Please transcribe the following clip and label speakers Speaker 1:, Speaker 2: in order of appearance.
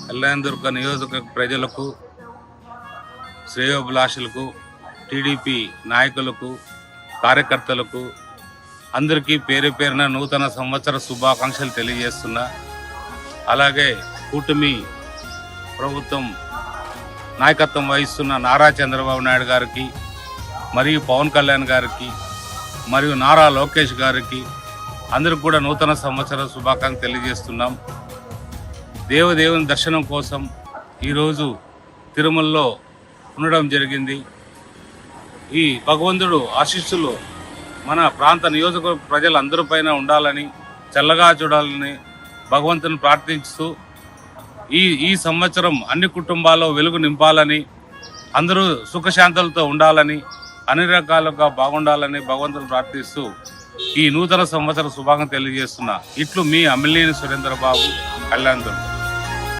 Speaker 1: కళ్యాణదుర్గ నియోజక ప్రజలకు, శ్రేయోభిలాషులకు, టీడీపీ నాయకులకు, కార్యకర్తలకు అందరికీ పేరు పేరున నూతన సంవత్సర శుభాకాంక్షలు తెలియజేస్తున్నా. అలాగే కూటమి ప్రభుత్వం నాయకత్వం వహిస్తున్న నారా చంద్రబాబు నాయుడు గారికి, మరియు పవన్ కళ్యాణ్ గారికి, మరియు నారా లోకేష్ గారికి అందరికి కూడా నూతన సంవత్సర శుభాకాంక్షలు తెలియజేస్తున్నాం. దేవుని దర్శనం కోసం ఈరోజు తిరుమలలో ఉండడం జరిగింది. ఈ భగవంతుడు ఆశీస్సులు మన ప్రాంత నియోజక ప్రజలందరిపైన ఉండాలని, చల్లగా చూడాలని భగవంతుని ప్రార్థిస్తూ ఈ సంవత్సరం అన్ని కుటుంబాల్లో వెలుగు నింపాలని, అందరూ సుఖశాంతులతో ఉండాలని, అన్ని రకాలుగా బాగుండాలని భగవంతుని ప్రార్థిస్తూ ఈ నూతన సంవత్సర శుభాకాంక్షలు తెలియజేస్తున్నా. ఇట్లు మీ అమిలినేని సురేంద్ర బాబు, కళ్యాణదుర్గం.